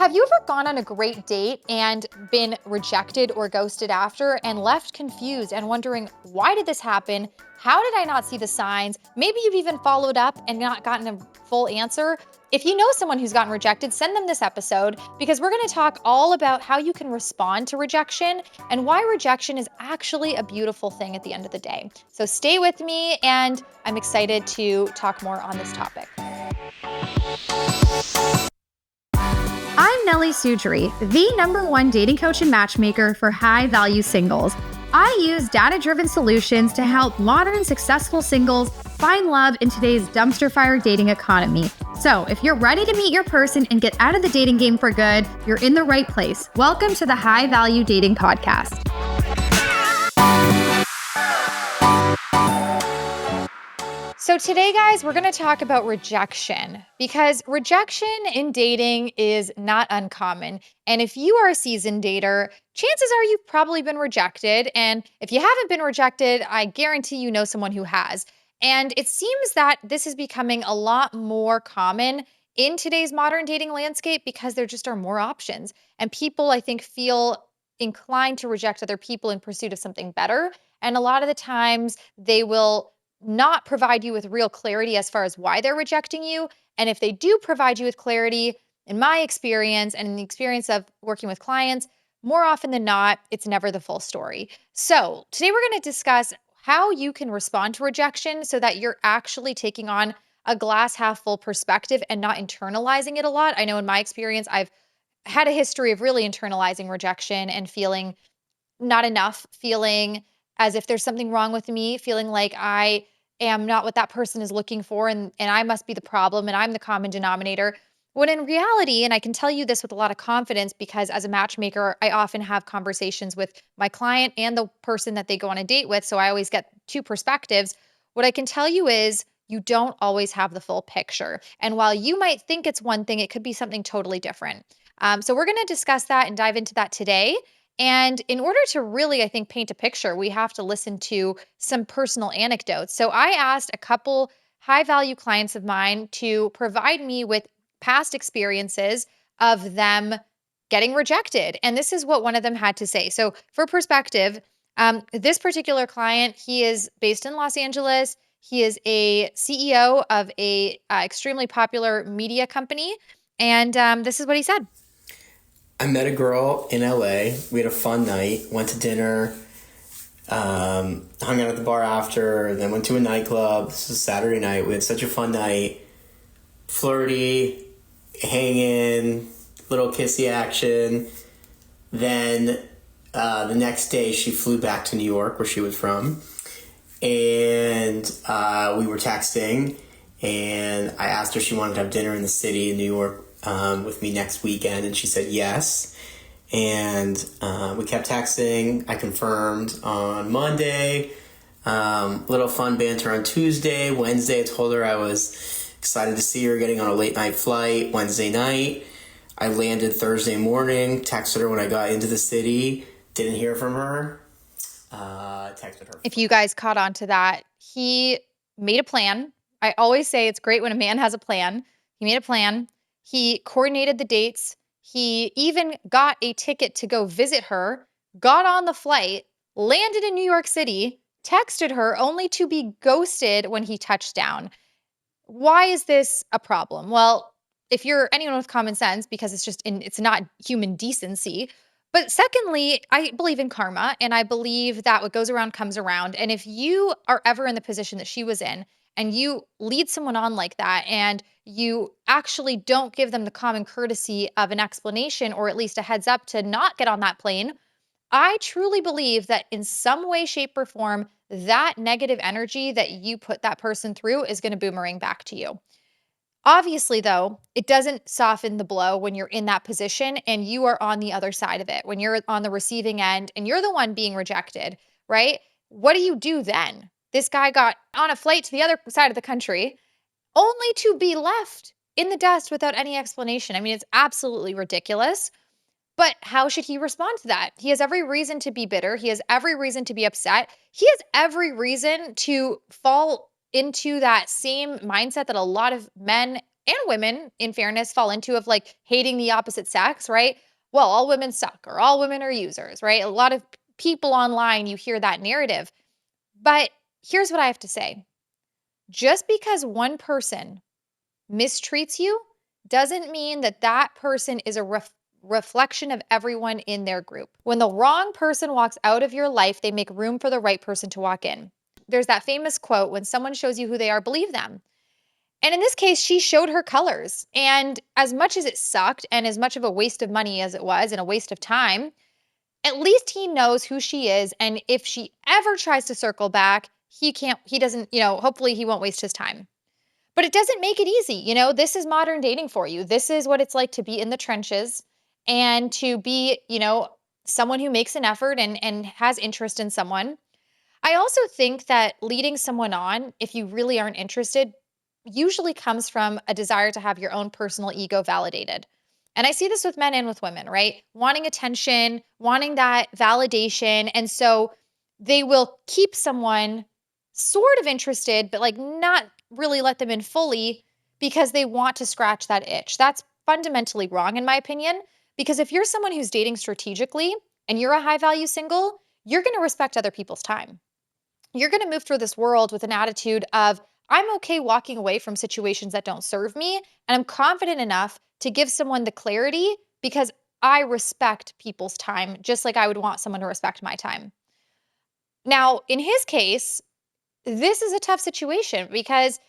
Have you ever gone on a great date and been rejected or ghosted after and left confused and wondering, why did this happen? How did I not see the signs? Maybe you've even followed up and not gotten a full answer. If you know someone who's gotten rejected, send them this episode because we're going to talk all about how you can respond to rejection and why rejection is actually a beautiful thing at the end of the day. So stay with me, and I'm excited to talk more on this topic. I'm Nellie Sudri, the #1 dating coach and matchmaker for high-value singles. I use data-driven solutions to help modern, successful singles find love in today's dumpster fire dating economy. So if you're ready to meet your person and get out of the dating game for good, you're in the right place. Welcome to the High Value Dating Podcast. So today, guys, we're going to talk about rejection because rejection in dating is not uncommon. And if you are a seasoned dater, chances are you've probably been rejected. And if you haven't been rejected, I guarantee you know someone who has. And it seems that this is becoming a lot more common in today's modern dating landscape because there just are more options. And people, I think, feel inclined to reject other people in pursuit of something better. And a lot of the times they will not provide you with real clarity as far as why they're rejecting you. And if they do provide you with clarity, in my experience and in the experience of working with clients, more often than not, it's never the full story. So today we're going to discuss how you can respond to rejection so that you're actually taking on a glass half full perspective and not internalizing it a lot. I know in my experience, I've had a history of really internalizing rejection and feeling not enough, feeling as if there's something wrong with me, feeling like I am not what that person is looking for and I must be the problem and I'm the common denominator. When in reality, and I can tell you this with a lot of confidence because as a matchmaker, I often have conversations with my client and the person that they go on a date with. So I always get two perspectives. What I can tell you is you don't always have the full picture. And while you might think it's one thing, it could be something totally different. So we're going to discuss that and dive into that today. And in order to really, I think, paint a picture, we have to listen to some personal anecdotes. So I asked a couple high value clients of mine to provide me with past experiences of them getting rejected. And this is what one of them had to say. So for perspective, this particular client, he is based in Los Angeles. He is a CEO of a extremely popular media company. And this is what he said. I met a girl in LA. We had a fun night, went to dinner, hung out at the bar after, then went to a nightclub. This was Saturday night. We had such a fun night. Flirty, hanging, little kissy action. Then the next day she flew back to New York, where she was from. And we were texting, and I asked her if she wanted to have dinner in the city in New York with me next weekend, and she said yes. And we kept texting. I confirmed on Monday. Little fun banter on Tuesday. Wednesday, I told her I was excited to see her getting on a late night flight Wednesday night. I landed Thursday morning, texted her when I got into the city, didn't hear from her. Texted her. If you guys caught on to that, he made a plan. I always say it's great when a man has a plan. He made a plan. He coordinated the dates. He even got a ticket to go visit her, got on the flight, landed in New York City, texted her only to be ghosted when he touched down. Why is this a problem? Well, if you're anyone with common sense, because it's not human decency. But secondly, I believe in karma, and I believe that what goes around comes around. And if you are ever in the position that she was in, and you lead someone on like that, and you actually don't give them the common courtesy of an explanation, or at least a heads up to not get on that plane, I truly believe that in some way, shape, or form, that negative energy that you put that person through is going to boomerang back to you. Obviously, though, it doesn't soften the blow when you're in that position and you are on the other side of it, when you're on the receiving end and you're the one being rejected, right? What do you do then? This guy got on a flight to the other side of the country only to be left in the dust without any explanation. I mean, it's absolutely ridiculous. But how should he respond to that? He has every reason to be bitter. He has every reason to be upset. He has every reason to fall into that same mindset that a lot of men and women, in fairness, fall into of like hating the opposite sex, right? Well, all women suck or all women are users, right? A lot of people online, you hear that narrative. But here's what I have to say. Just because one person mistreats you doesn't mean that that person is a reflection of everyone in their group. When the wrong person walks out of your life, they make room for the right person to walk in. There's that famous quote, when someone shows you who they are, believe them. And in this case, she showed her colors. And as much as it sucked and as much of a waste of money as it was and a waste of time, at least he knows who she is. And if she ever tries to circle back, he doesn't, hopefully he won't waste his time. But it doesn't make it easy. This is modern dating for you. This is what it's like to be in the trenches and to be, someone who makes an effort and has interest in someone. I also think that leading someone on, if you really aren't interested, usually comes from a desire to have your own personal ego validated. And I see this with men and with women, right? Wanting attention, wanting that validation. And so they will keep someone sort of interested, but like not really let them in fully because they want to scratch that itch. That's fundamentally wrong, in my opinion, because if you're someone who's dating strategically and you're a high value single, you're going to respect other people's time. You're going to move through this world with an attitude of, I'm okay walking away from situations that don't serve me. And I'm confident enough to give someone the clarity because I respect people's time, just like I would want someone to respect my time. Now, in his case, this is a tough situation because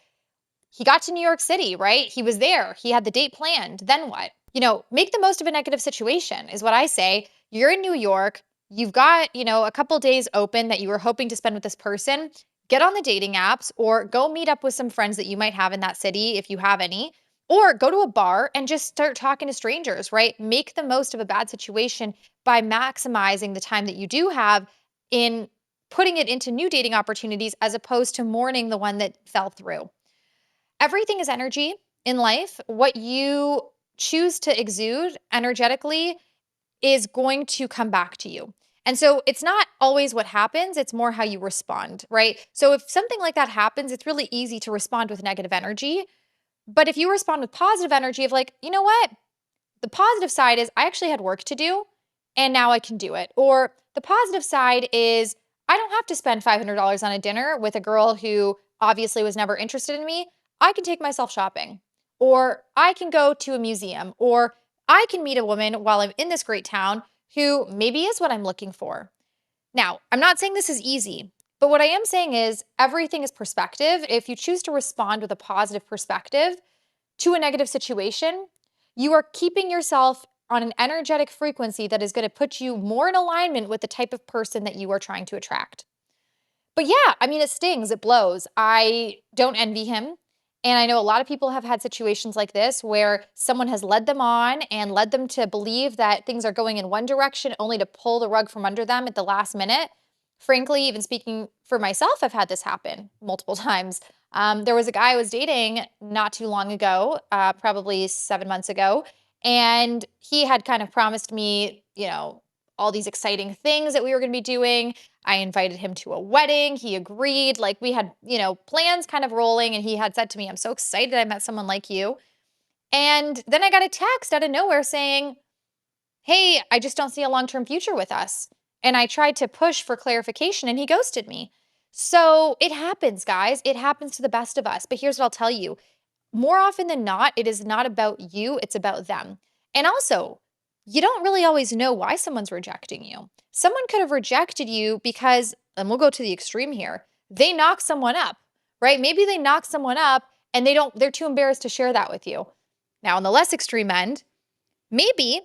he got to New York City, right? He was there. He had the date planned. Then what? Make the most of a negative situation is what I say. You're in New York. You've got, a couple days open that you were hoping to spend with this person. Get on the dating apps or go meet up with some friends that you might have in that city if you have any, or go to a bar and just start talking to strangers, right? Make the most of a bad situation by maximizing the time that you do have in putting it into new dating opportunities as opposed to mourning the one that fell through. Everything is energy in life. What you choose to exude energetically is going to come back to you. And so it's not always what happens, it's more how you respond, right? So if something like that happens, it's really easy to respond with negative energy. But if you respond with positive energy of like, you know what? The positive side is I actually had work to do and now I can do it. Or the positive side is I don't have to spend $500 on a dinner with a girl who obviously was never interested in me. I can take myself shopping, or I can go to a museum, or I can meet a woman while I'm in this great town who maybe is what I'm looking for. Now, I'm not saying this is easy, but what I am saying is everything is perspective. If you choose to respond with a positive perspective to a negative situation, you are keeping yourself on an energetic frequency that is going to put you more in alignment with the type of person that you are trying to attract. But yeah, I mean, it stings, it blows. I don't envy him. And I know a lot of people have had situations like this where someone has led them on and led them to believe that things are going in one direction only to pull the rug from under them at the last minute. Frankly, even speaking for myself, I've had this happen multiple times. There was a guy I was dating not too long ago, probably 7 months ago, and he had kind of promised me, all these exciting things that we were going to be doing. I invited him to a wedding. He agreed. Like we had, plans kind of rolling. And he had said to me, I'm so excited I met someone like you. And then I got a text out of nowhere saying, hey, I just don't see a long term future with us. And I tried to push for clarification and he ghosted me. So it happens, guys. It happens to the best of us. But here's what I'll tell you, more often than not, it is not about you, it's about them. And also, you don't really always know why someone's rejecting you. Someone could have rejected you because, and we'll go to the extreme here, they knock someone up, right? Maybe they knock someone up and they're too embarrassed to share that with you. Now, on the less extreme end, maybe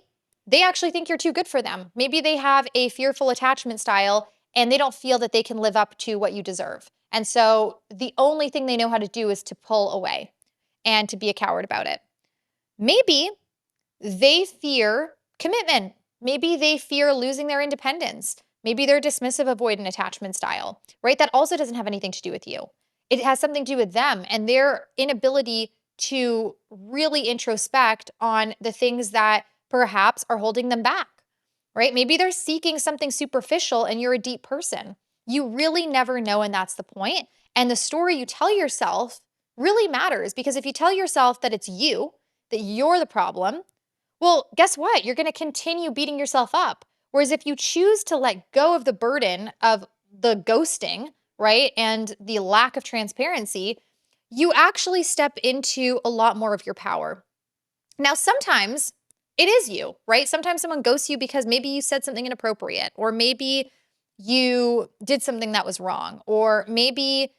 they actually think you're too good for them. Maybe they have a fearful attachment style and they don't feel that they can live up to what you deserve. And so the only thing they know how to do is to pull away and to be a coward about it. Maybe they fear commitment. Maybe they fear losing their independence. Maybe they're dismissive, avoidant attachment style, right? That also doesn't have anything to do with you. It has something to do with them and their inability to really introspect on the things that perhaps are holding them back, right? Maybe they're seeking something superficial and you're a deep person. You really never know, and that's the point. And the story you tell yourself really matters, because if you tell yourself that it's you, that you're the problem, well, guess what? You're going to continue beating yourself up. Whereas if you choose to let go of the burden of the ghosting, right, and the lack of transparency, you actually step into a lot more of your power. Now, sometimes it is you, right? Sometimes someone ghosts you because maybe you said something inappropriate, or maybe you did something that was wrong, or maybe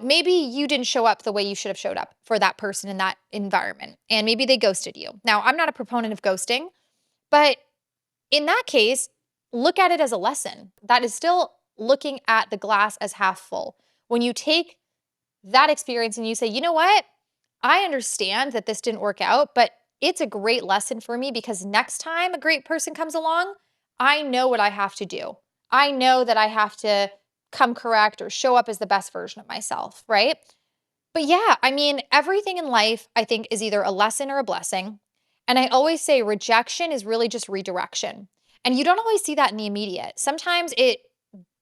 maybe you didn't show up the way you should have showed up for that person in that environment, and maybe they ghosted you. Now, I'm not a proponent of ghosting, but in that case, look at it as a lesson. That is still looking at the glass as half full. When you take that experience and you say, you know what? I understand that this didn't work out, but it's a great lesson for me, because next time a great person comes along, I know what I have to do. I know that I have to come correct or show up as the best version of myself, right? But yeah, I mean, everything in life, I think, is either a lesson or a blessing. And I always say rejection is really just redirection. And you don't always see that in the immediate. Sometimes it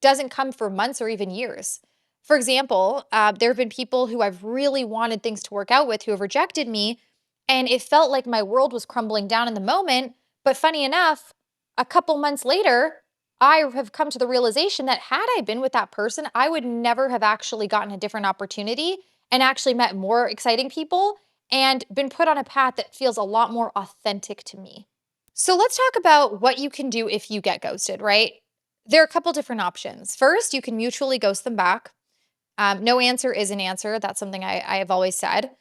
doesn't come for months or even years. For example, there have been people who I've really wanted things to work out with who have rejected me, and it felt like my world was crumbling down in the moment. But funny enough, a couple months later, I have come to the realization that had I been with that person, I would never have actually gotten a different opportunity and actually met more exciting people and been put on a path that feels a lot more authentic to me. So let's talk about what you can do if you get ghosted, right? There are a couple different options. First, you can mutually ghost them back. No answer is an answer. That's something I have always said.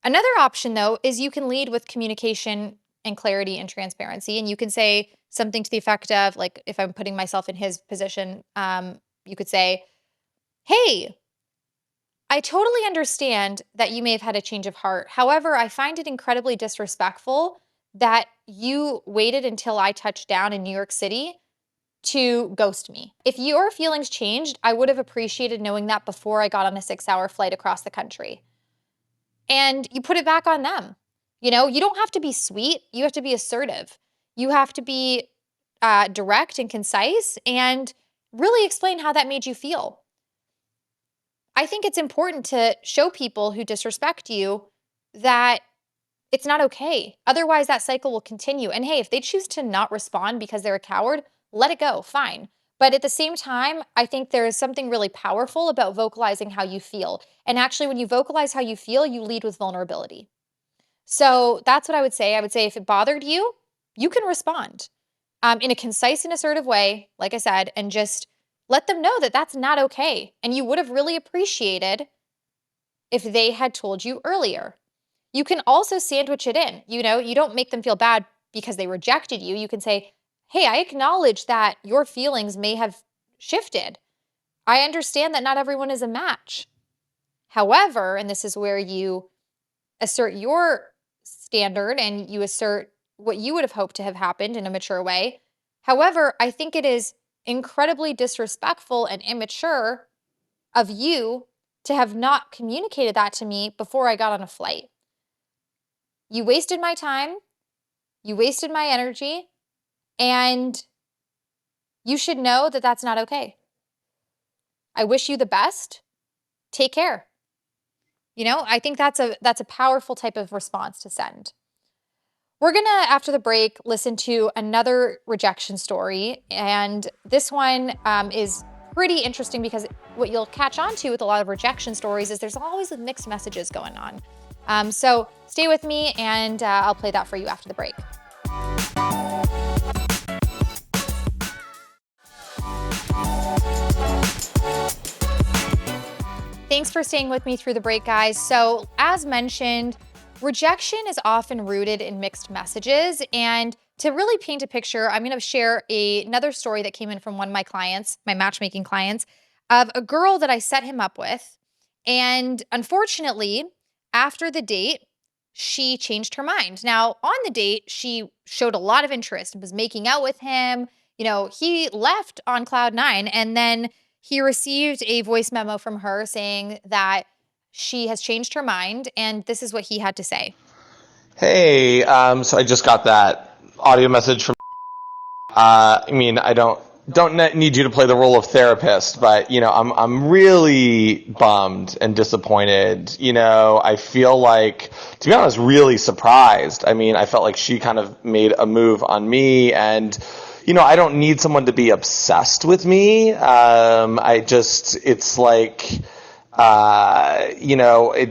Another option, though, is you can lead with communication and clarity and transparency. And you can say something to the effect of, like, if I'm putting myself in his position, you could say, hey, I totally understand that you may have had a change of heart. However, I find it incredibly disrespectful that you waited until I touched down in New York City to ghost me. If your feelings changed, I would have appreciated knowing that before I got on a 6-hour flight across the country. And you put it back on them. You don't have to be sweet. You have to be assertive. You have to be direct and concise and really explain how that made you feel. I think it's important to show people who disrespect you that it's not okay. Otherwise, that cycle will continue. And hey, if they choose to not respond because they're a coward, let it go, fine. But at the same time, I think there is something really powerful about vocalizing how you feel. And actually, when you vocalize how you feel, you lead with vulnerability. So that's what I would say. I would say if it bothered you, you can respond in a concise and assertive way, like I said, and just let them know that that's not okay. And you would have really appreciated if they had told you earlier. You can also sandwich it in. You don't make them feel bad because they rejected you. You can say, hey, I acknowledge that your feelings may have shifted. I understand that not everyone is a match. However, and this is where you assert your standard and you assert what you would have hoped to have happened in a mature way. However, I think it is incredibly disrespectful and immature of you to have not communicated that to me before I got on a flight. You wasted my time, you wasted my energy, and you should know that that's not okay. I wish you the best. Take care. I think that's a powerful type of response to send. We're going to, after the break, listen to another rejection story. And this one is pretty interesting because what you'll catch on to with a lot of rejection stories is there's always mixed messages going on. So stay with me and I'll play that for you after the break. Thanks for staying with me through the break, guys. So as mentioned, rejection is often rooted in mixed messages. And to really paint a picture, I'm going to share another story that came in from one of my clients, my matchmaking clients, of a girl that I set him up with. And unfortunately, after the date, she changed her mind. Now, on the date, she showed a lot of interest and was making out with him. He left on cloud nine, and then he received a voice memo from her saying that she has changed her mind, and this is what he had to say. Hey, so I just got that audio message from, I don't need you to play the role of therapist, but I'm really bummed and disappointed. I feel like, to be honest, really surprised. I mean, I felt like she kind of made a move on me, and I don't need someone to be obsessed with me. It's like,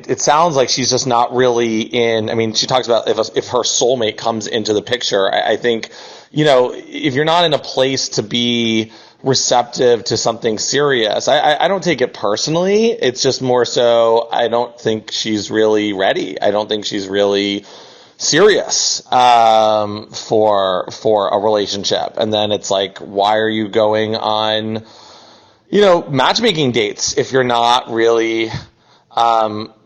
it sounds like she's just not really in. I mean, she talks about if her soulmate comes into the picture. I think, if you're not in a place to be receptive to something serious, I don't take it personally. It's just more so I don't think she's really ready. I don't think she's really serious for a relationship. And then it's like, why are you going on matchmaking dates if you're not really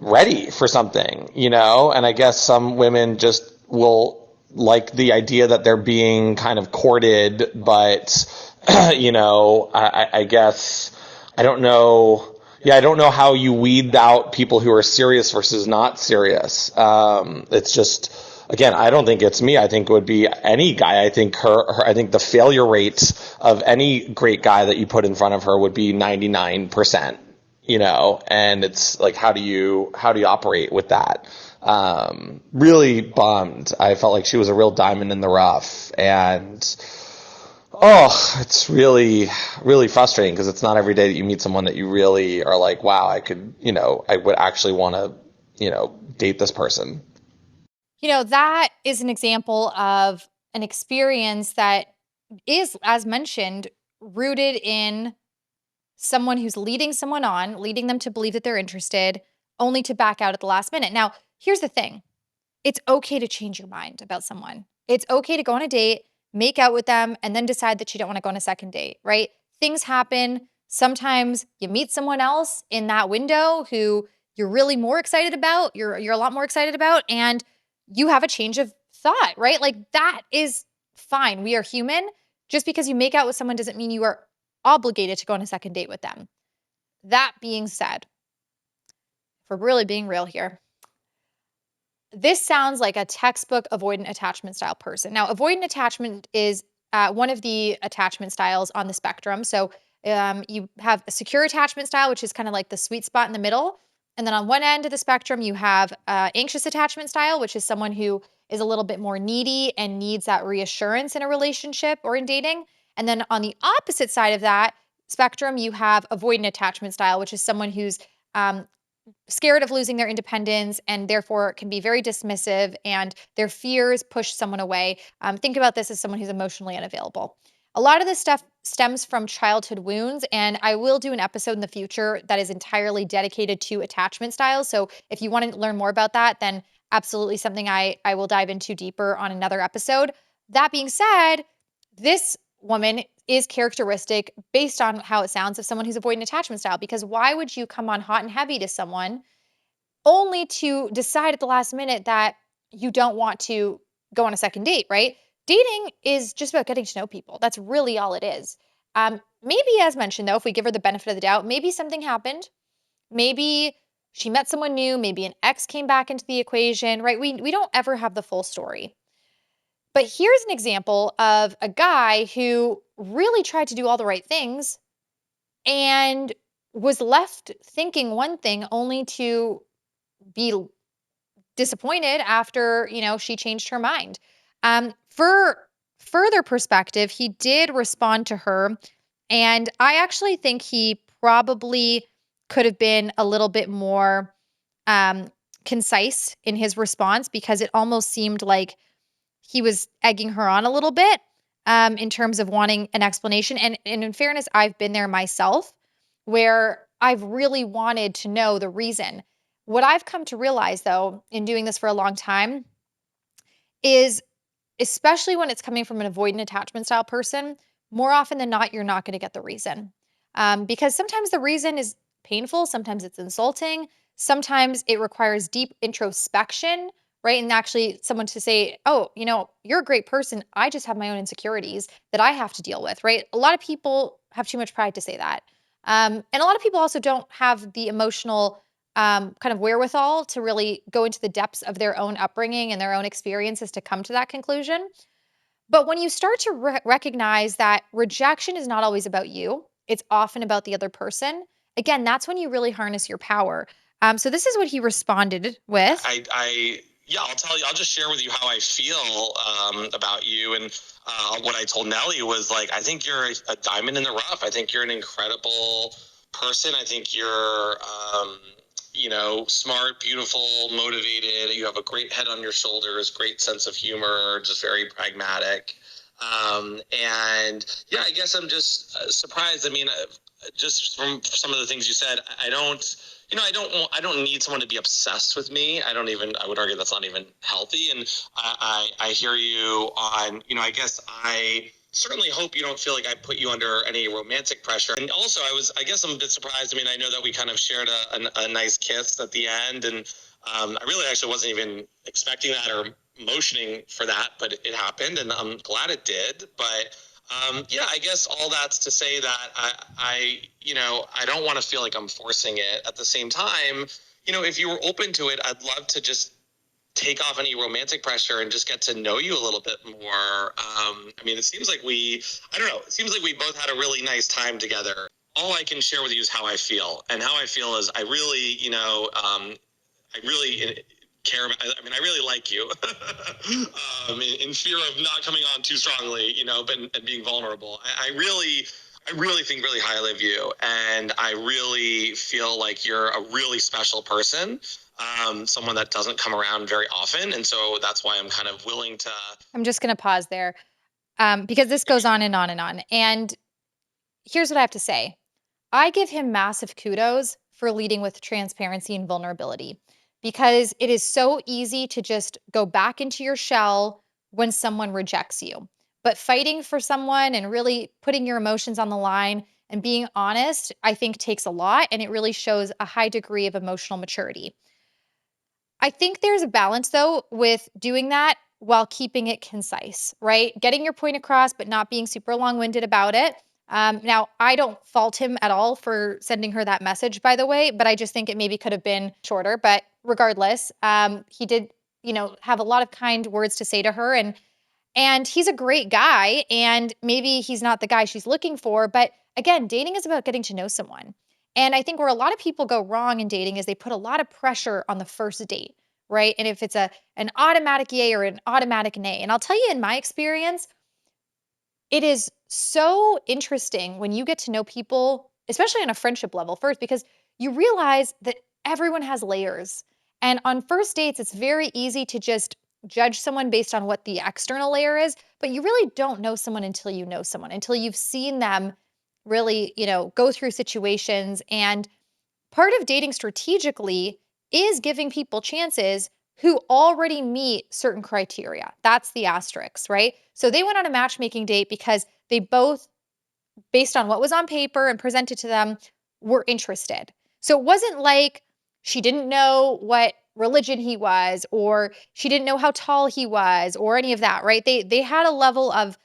ready for something, and I guess some women just will like the idea that they're being kind of courted, but I guess I don't know. Yeah, I don't know how you weed out people who are serious versus not serious. It's just, again, I don't think it's me. I think it would be any guy. I think I think the failure rate of any great guy that you put in front of her would be 99%, and it's like, how do you operate with that? Really bummed. I felt like she was a real diamond in the rough, and it's really, really frustrating because it's not every day that you meet someone that you really are like, wow, I would actually want to, date this person. That is an example of an experience that is, as mentioned, rooted in someone who's leading someone on, leading them to believe that they're interested, only to back out at the last minute. Now, here's the thing. It's okay to change your mind about someone. It's okay to go on a date, make out with them, and then decide that you don't want to go on a second date, right? Things happen. Sometimes you meet someone else in that window who you're really more excited about, you're a lot more excited about, and you have a change of thought, right? Like, that is fine. We are human. Just because you make out with someone doesn't mean you are obligated to go on a second date with them. That being said, if we're really being real here, this sounds like a textbook avoidant attachment style person. Now, avoidant attachment is one of the attachment styles on the spectrum. So you have a secure attachment style, which is kind of like the sweet spot in the middle. And then on one end of the spectrum, you have anxious attachment style, which is someone who is a little bit more needy and needs that reassurance in a relationship or in dating. And then on the opposite side of that spectrum, you have avoidant attachment style, which is someone who's scared of losing their independence and therefore can be very dismissive, and their fears push someone away. Think about this as someone who's emotionally unavailable. A lot of this stuff stems from childhood wounds, and I will do an episode in the future that is entirely dedicated to attachment styles. So if you want to learn more about that, then absolutely something I will dive into deeper on another episode. That being said, this woman is characteristic based on how it sounds of someone who's avoidant attachment style, because why would you come on hot and heavy to someone only to decide at the last minute that you don't want to go on a second date, right? Dating is just about getting to know people. That's really all it is. Maybe, as mentioned, though, if we give her the benefit of the doubt, maybe something happened. Maybe she met someone new. Maybe an ex came back into the equation, right? We don't ever have the full story. But here's an example of a guy who really tried to do all the right things and was left thinking one thing only to be disappointed after, she changed her mind. For further perspective, he did respond to her, and I actually think he probably could have been a little bit more concise in his response, because it almost seemed like he was egging her on a little bit in terms of wanting an explanation. And in fairness, I've been there myself, where I've really wanted to know the reason. What I've come to realize, though, in doing this for a long time, is especially when it's coming from an avoidant attachment style person, more often than not, you're not going to get the reason. Because sometimes the reason is painful, sometimes it's insulting, sometimes it requires deep introspection, right? And actually, someone to say, oh, you're a great person. I just have my own insecurities that I have to deal with, right? A lot of people have too much pride to say that. And a lot of people also don't have the emotional kind of wherewithal to really go into the depths of their own upbringing and their own experiences to come to that conclusion. But when you start to recognize that rejection is not always about you, it's often about the other person, again, that's when you really harness your power. So this is what he responded with. Yeah, I'll tell you. I'll just share with you how I feel about you. And what I told Nelly was like, I think you're a diamond in the rough. I think you're an incredible person. I think you're, smart, beautiful, motivated. You have a great head on your shoulders, great sense of humor, just very pragmatic. And yeah, I guess I'm just surprised. I mean, just from some of the things you said, I don't I don't need someone to be obsessed with me. I would argue that's not even healthy. And I hear you on, I guess I certainly hope you don't feel like I put you under any romantic pressure. And also I guess I'm a bit surprised. I mean, I know that we kind of shared a nice kiss at the end, and I really actually wasn't even expecting that or motioning for that, but it happened, and I'm glad it did. But yeah, I guess all that's to say that I don't want to feel like I'm forcing it. At the same time, if you were open to it, I'd love to just take off any romantic pressure and just get to know you a little bit more. I mean, I don't know, it seems like we both had a really nice time together. All I can share with you is how I feel. And how I feel is I really care about, I mean, I really like you. In fear of not coming on too strongly, but and being vulnerable. I really think really highly of you, and I really feel like you're a really special person, someone that doesn't come around very often, and so that's why I'm kind of willing to. I'm just going to pause there because this goes on and on and on. And here's what I have to say. I give him massive kudos for leading with transparency and vulnerability because it is so easy to just go back into your shell when someone rejects you. But fighting for someone and really putting your emotions on the line and being honest, I think takes a lot, and it really shows a high degree of emotional maturity. I think there's a balance though with doing that while keeping it concise, right? Getting your point across, but not being super long winded about it. Now, I don't fault him at all for sending her that message, by the way, but I just think it maybe could have been shorter. But regardless, he did, have a lot of kind words to say to her, and he's a great guy, and maybe he's not the guy she's looking for. But again, dating is about getting to know someone. And I think where a lot of people go wrong in dating is they put a lot of pressure on the first date, right? And if it's an automatic yay or an automatic nay. And I'll tell you in my experience, it is so interesting when you get to know people, especially on a friendship level first, because you realize that everyone has layers. And on first dates, it's very easy to just judge someone based on what the external layer is, but you really don't know someone until you know someone, until you've seen them really, go through situations. And part of dating strategically is giving people chances who already meet certain criteria. That's the asterisk, right? So they went on a matchmaking date because they both, based on what was on paper and presented to them, were interested. So it wasn't like she didn't know what religion he was, or she didn't know how tall he was, or any of that, right? They had a level of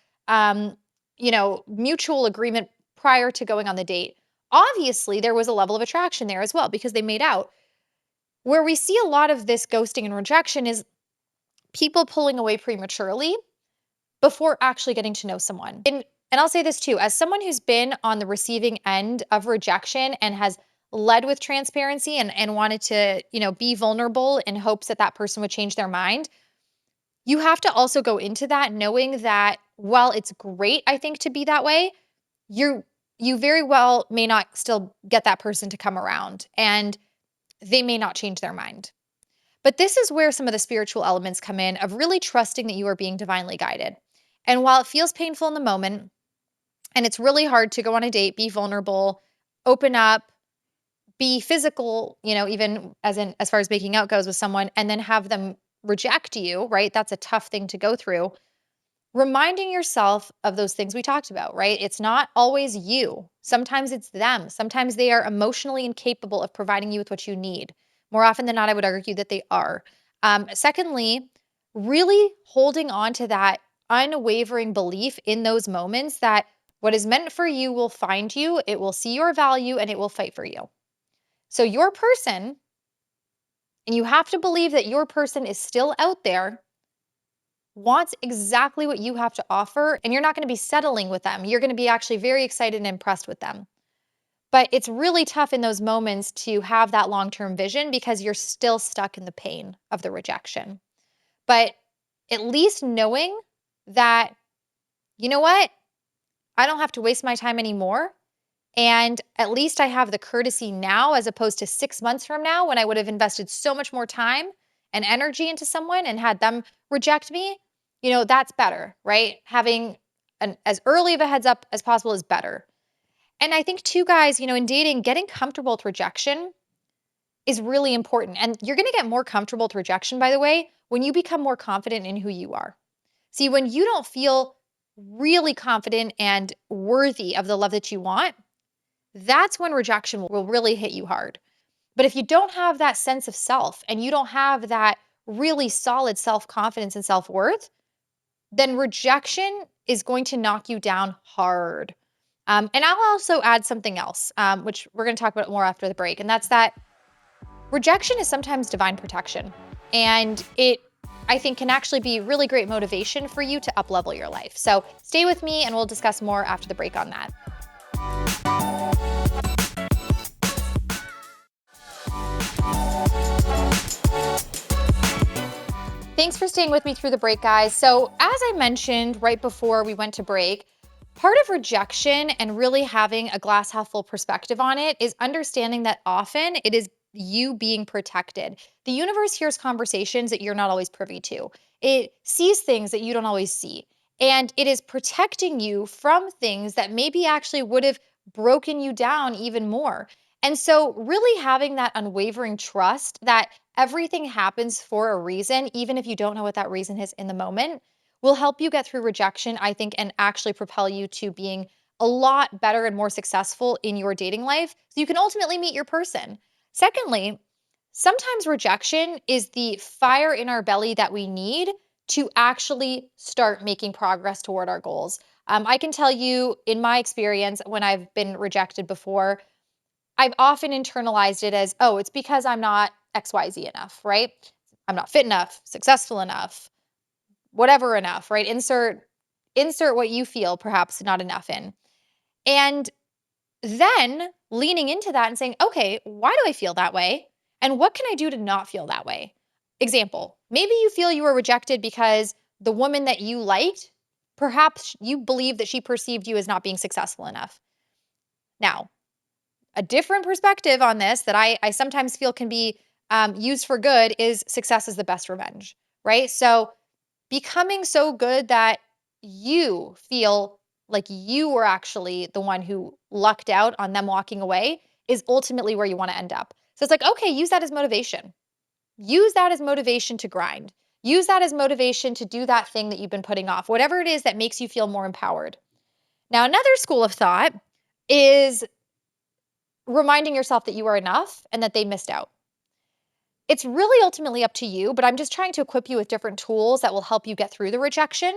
mutual agreement prior to going on the date. Obviously, there was a level of attraction there as well because they made out. Where we see a lot of this ghosting and rejection is people pulling away prematurely before actually getting to know someone. And I'll say this too, as someone who's been on the receiving end of rejection and has led with transparency and wanted to, be vulnerable in hopes that that person would change their mind, you have to also go into that knowing that while it's great, I think, to be that way, you very well may not still get that person to come around, and they may not change their mind. But this is where some of the spiritual elements come in of really trusting that you are being divinely guided. And while it feels painful in the moment, and it's really hard to go on a date, be vulnerable, open up, be physical, even as far as making out goes with someone, and then have them reject you, right? That's a tough thing to go through. Reminding yourself of those things we talked about, right? It's not always you. Sometimes it's them. Sometimes they are emotionally incapable of providing you with what you need. More often than not, I would argue that they are. Secondly, really holding on to that unwavering belief in those moments that what is meant for you will find you, it will see your value, and it will fight for you. So your person, and you have to believe that your person is still out there, wants exactly what you have to offer, and you're not going to be settling with them. You're going to be actually very excited and impressed with them. But it's really tough in those moments to have that long-term vision because you're still stuck in the pain of the rejection. But at least knowing that, you know what? I don't have to waste my time anymore. And at least I have the courtesy now as opposed to 6 months from now when I would have invested so much more time and energy into someone and had them reject me. That's better, right? Having as early of a heads up as possible is better. And I think too, guys, in dating, getting comfortable with rejection is really important. And you're going to get more comfortable with rejection, by the way, when you become more confident in who you are. See, when you don't feel really confident and worthy of the love that you want, that's when rejection will really hit you hard. But if you don't have that sense of self and you don't have that really solid self-confidence and self-worth, then rejection is going to knock you down hard. And I'll also add something else, which we're going to talk about more after the break, and that's that rejection is sometimes divine protection. And it, I think, can actually be really great motivation for you to up-level your life. So stay with me and we'll discuss more after the break on that. Thanks for staying with me through the break, guys. So as I mentioned right before we went to break, part of rejection and really having a glass half full perspective on it is understanding that often it is you being protected. The universe hears conversations that you're not always privy to. It sees things that you don't always see. And it is protecting you from things that maybe actually would have broken you down even more. And so, really having that unwavering trust that everything happens for a reason, even if you don't know what that reason is in the moment, will help you get through rejection, I think, and actually propel you to being a lot better and more successful in your dating life so you can ultimately meet your person. Secondly, sometimes rejection is the fire in our belly that we need to actually start making progress toward our goals. I can tell you in my experience, when I've been rejected before, I've often internalized it as, oh, it's because I'm not XYZ enough, right? I'm not fit enough, successful enough, whatever enough, right? Insert what you feel perhaps not enough in. And then leaning into that and saying, okay, why do I feel that way? And what can I do to not feel that way? Example, maybe you feel you were rejected because the woman that you liked, perhaps you believe that she perceived you as not being successful enough. Now, a different perspective on this that I sometimes feel can be used for good is success is the best revenge, right? So becoming so good that you feel like you were actually the one who lucked out on them walking away is ultimately where you want to end up. So it's like, okay, use that as motivation. Use that as motivation to grind. Use that as motivation to do that thing that you've been putting off, whatever it is that makes you feel more empowered. Now, another school of thought is reminding yourself that you are enough and that they missed out. It's really ultimately up to you, but I'm just trying to equip you with different tools that will help you get through the rejection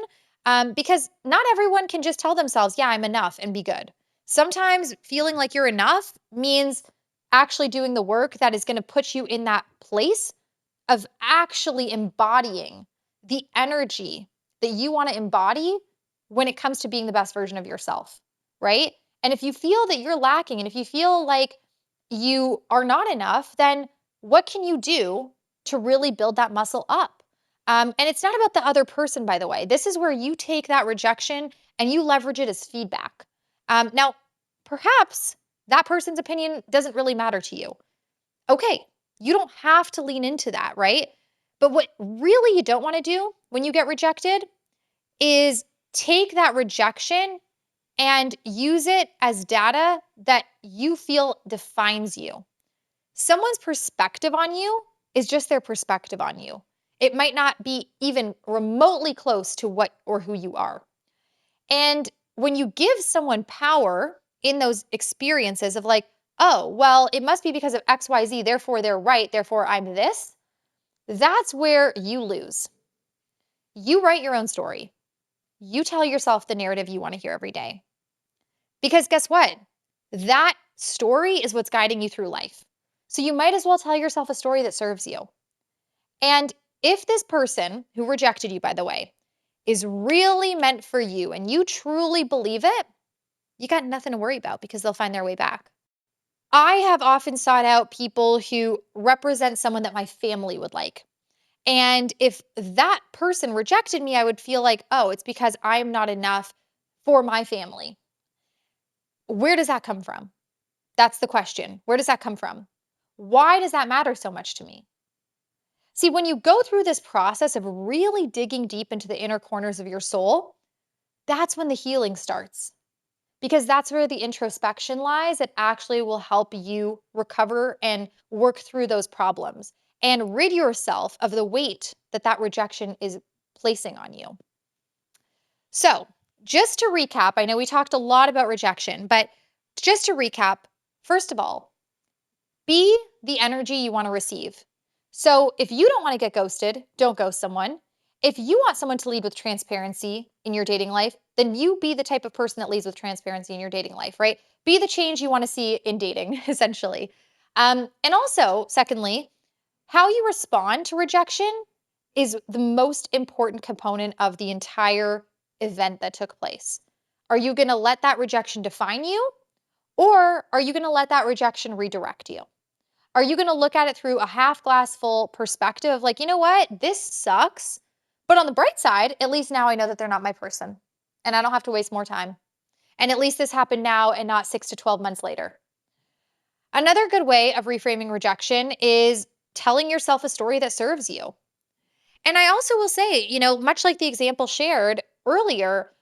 because not everyone can just tell themselves, yeah, I'm enough and be good. Sometimes feeling like you're enough means actually doing the work that is going to put you in that place of actually embodying the energy that you want to embody when it comes to being the best version of yourself, right? And if you feel that you're lacking and if you feel like you are not enough, then what can you do to really build that muscle up? And it's not about the other person, by the way. This is where you take that rejection and you leverage it as feedback. Now, perhaps that person's opinion doesn't really matter to you. Okay, you don't have to lean into that, right? But what really you don't want to do when you get rejected is take that rejection and use it as data that you feel defines you. Someone's perspective on you is just their perspective on you. It might not be even remotely close to what or who you are. And when you give someone power in those experiences of like, oh, well, it must be because of XYZ, therefore they're right, therefore I'm this, that's where you lose. You write your own story. You tell yourself the narrative you want to hear every day. Because guess what? That story is what's guiding you through life. So you might as well tell yourself a story that serves you. And if this person who rejected you, by the way, is really meant for you and you truly believe it, you got nothing to worry about because they'll find their way back. I have often sought out people who represent someone that my family would like. And if that person rejected me, I would feel like, oh, it's because I'm not enough for my family. Where does that come from? That's the question. Where does that come from? Why does that matter so much to me? See, when you go through this process of really digging deep into the inner corners of your soul, that's when the healing starts. Because that's where the introspection lies. It actually will help you recover and work through those problems and rid yourself of the weight that that rejection is placing on you. So, just to recap, I know we talked a lot about rejection, but just to recap, first of all, be the energy you want to receive. So, if you don't want to get ghosted, don't ghost someone. If you want someone to lead with transparency in your dating life, then you be the type of person that leads with transparency in your dating life, right? Be the change you want to see in dating, essentially. And also, secondly, how you respond to rejection is the most important component of the entire event that took place. Are you going to let that rejection define you, or are you going to let that rejection redirect you? Are you going to look at it through a half glass full perspective? Like, you know what? This sucks. But on the bright side, at least now I know that they're not my person and I don't have to waste more time. And at least this happened now and not 6 to 12 months later. Another good way of reframing rejection is telling yourself a story that serves you. And I also will say, much like the example shared earlier,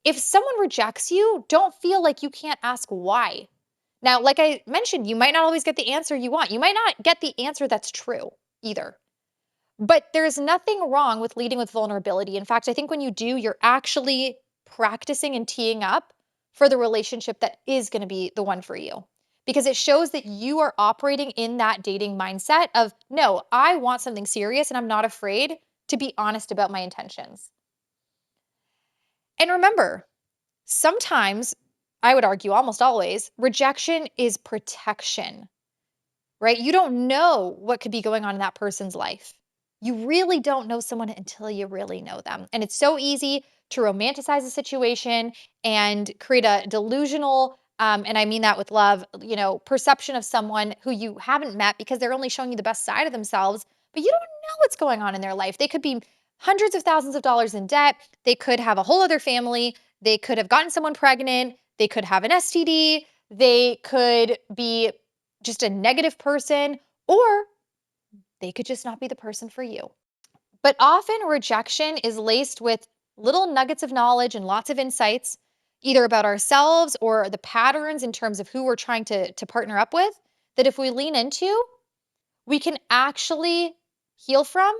if someone rejects you, don't feel like you can't ask why. Now, like I mentioned, you might not always get the answer you want. You might not get the answer that's true either. But there's nothing wrong with leading with vulnerability. In fact, I think when you do, you're actually practicing and teeing up for the relationship that is going to be the one for you. Because it shows that you are operating in that dating mindset of, no, I want something serious and I'm not afraid to be honest about my intentions. And remember, sometimes, I would argue almost always, rejection is protection, right? You don't know what could be going on in that person's life. You really don't know someone until you really know them. And it's so easy to romanticize a situation and create a delusional, and I mean that with love, perception of someone who you haven't met because they're only showing you the best side of themselves, but you don't know what's going on in their life. They could be hundreds of thousands of dollars in debt. They could have a whole other family. They could have gotten someone pregnant. They could have an STD. They could be just a negative person, or they could just not be the person for you. But often rejection is laced with little nuggets of knowledge and lots of insights, either about ourselves or the patterns in terms of who we're trying to partner up with, that if we lean into, we can actually heal from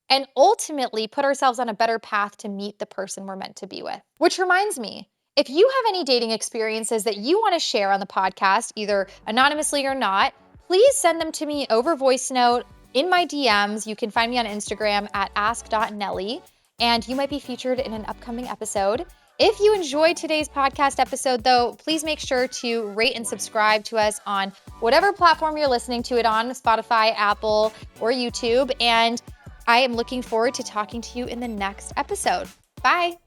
and ultimately put ourselves on a better path to meet the person we're meant to be with. Which reminds me, if you have any dating experiences that you want to share on the podcast, either anonymously or not, please send them to me over voice note in my DMs. You can find me on Instagram at ask.nelly, and you might be featured in an upcoming episode. If you enjoyed today's podcast episode, though, please make sure to rate and subscribe to us on whatever platform you're listening to it on, Spotify, Apple, or YouTube. And I am looking forward to talking to you in the next episode. Bye.